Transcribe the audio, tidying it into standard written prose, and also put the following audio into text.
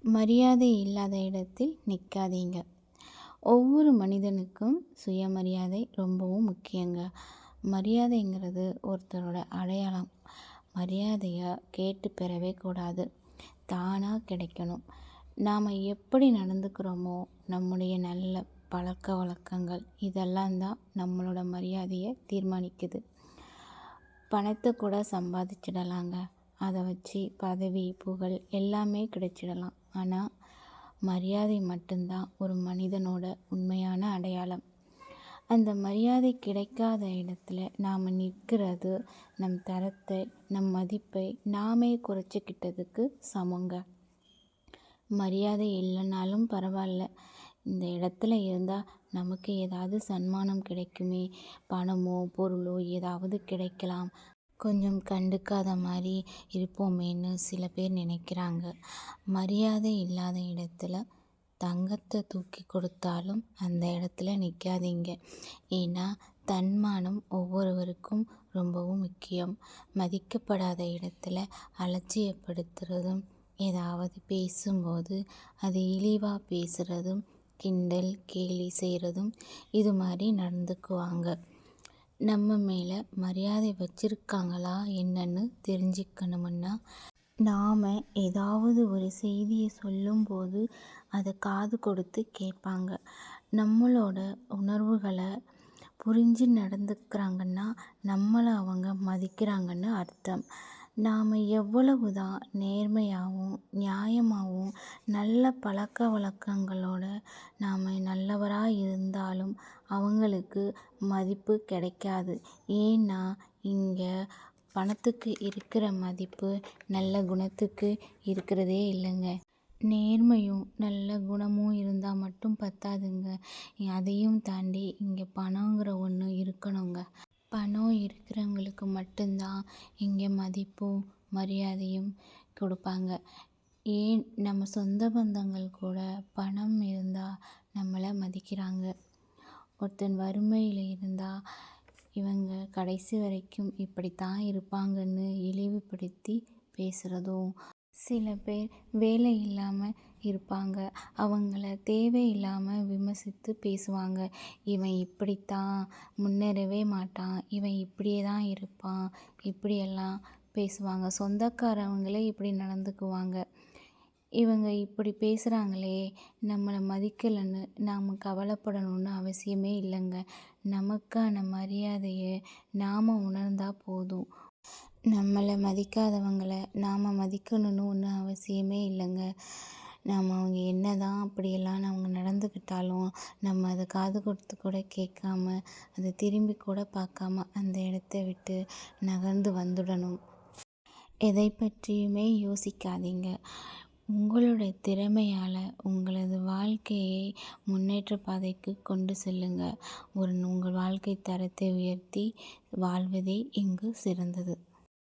மரியாதை இல்லாத இடத்தில் நிற்காதீங்க. ஒவ்வொரு மனிதனுக்கும் சுயமரியாதை ரொம்பவும் முக்கியங்க. மரியாதைங்கிறது ஒருத்தரோட அடையாளம். மரியாதையை கேட்டு பெறவே கூடாது, தானாக கிடைக்கணும். நாம் எப்படி நடந்துக்கிறோமோ, நம்முடைய நல்ல பழக்க வழக்கங்கள் இதெல்லாம் தான் நம்மளோட மரியாதையை தீர்மானிக்குது. பணத்தை கூட சம்பாதிச்சிடலாங்க. அதை வச்சு பதவி புகழ் எல்லாமே கிடைச்சிடலாம். ஆனால் மரியாதை மட்டும்தான் ஒரு மனிதனோட உண்மையான அடையாளம். அந்த மரியாதை கிடைக்காத இடத்துல நாம் நிற்கிறது நம் தரத்தை, நம் மதிப்பை நாமே குறைச்சிக்கிட்டதுக்கு சமங்க. மரியாதை இல்லைனாலும் பரவாயில்ல, இந்த இடத்துல இருந்தால் நமக்கு ஏதாவது சன்மானம் கிடைக்குமே, பணமோ பொருளோ ஏதாவது கிடைக்கலாம், கொஞ்சம் கண்டுக்காத மாதிரி இருப்போமேன்னு சில பேர் நினைக்கிறாங்க. மரியாதை இல்லாத இடத்துல தங்கத்தை தூக்கி கொடுத்தாலும் அந்த இடத்துல நிற்காதீங்க. ஏன்னா தன்மானம் ஒவ்வொருவருக்கும் ரொம்பவும் முக்கியம். மதிக்கப்படாத இடத்துல அலட்சியப்படுத்துறதும், ஏதாவது பேசும்போது அது இழிவாக பேசுகிறதும், கிண்டல் கேலி செய்கிறதும் இது மாதிரி நடந்துக்குவாங்க. நம்ம மேலே மரியாதை வச்சுருக்காங்களா என்னன்னு தெரிஞ்சுக்கணுமுன்னா, நாம் ஏதாவது ஒரு செய்தியை சொல்லும்போது அதை காது கொடுத்து கேட்பாங்க. நம்மளோட உணர்வுகளை புரிஞ்சு நடந்துக்கிறாங்கன்னா நம்மளை அவங்க மதிக்கிறாங்கன்னு அர்த்தம். நாம் எவ்வளவு தான் நேர்மையாகவும் நியாயமாகவும் நல்ல பழக்க வழக்கங்களோட நாம் நல்லவராக இருந்தாலும் அவங்களுக்கு மதிப்பு கிடைக்காது. ஏன்னா இங்கே பணத்துக்கு இருக்கிற மதிப்பு நல்ல குணத்துக்கு இருக்கிறதே இல்லைங்க. நேர்மையும் நல்ல குணமும் இருந்தால் மட்டும் பத்தாதுங்க, அதையும் தாண்டி இங்கே பணங்கிற ஒன்று இருக்கணுங்க. பணம் இருக்கிறவங்களுக்கு மட்டும்தான் இங்கே மதிப்பும் மரியாதையும் கொடுப்பாங்க. ஏன் நம்ம சொந்த பந்தங்கள் கூட பணம் இருந்தால் நம்மளை மதிக்கிறாங்க. ஒருத்தன் வறுமையில் இருந்தால் இவங்க கடைசி வரைக்கும் இப்படித்தான் இருப்பாங்கன்னு இழிவுபடுத்தி பேசுகிறதும், சில பேர் வேலை இல்லாமல் இருப்பாங்க, அவங்கள தேவையில்லாமல் விமர்சித்து பேசுவாங்க. இவன் இப்படித்தான், முன்னேறவே மாட்டான், இவன் இப்படியே தான் இருப்பான், இப்படியெல்லாம் பேசுவாங்க. சொந்தக்காரவங்களே இப்படி நடந்துக்குவாங்க. இவங்க இப்படி பேசுகிறாங்களே, நம்மளை மதிக்கலைன்னு நாம் கவலைப்படணும்னு அவசியமே இல்லைங்க. நமக்கான மரியாதையை நாம் உணர்ந்தால் போதும். நம்மளை மதிக்காதவங்களை நாம் மதிக்கணும்னு ஒன்றும் அவசியமே இல்லைங்க. அவங்க என்ன தான் அப்படியெல்லாம் அவங்க நடந்துக்கிட்டாலும் நம்ம அதை காது கொடுத்து கூட கேட்காம, அதை திரும்பி கூட பார்க்காம அந்த இடத்த விட்டு நகர்ந்து வந்துடணும். எதை பற்றியுமே யோசிக்காதீங்க. உங்களுடைய திறமையால் உங்களது வாழ்க்கையை முன்னேற்ற பாதைக்கு கொண்டு செல்லுங்க. உங்கள் வாழ்க்கை தரத்தை உயர்த்தி வாழ்வதே இங்கு சிறந்தது.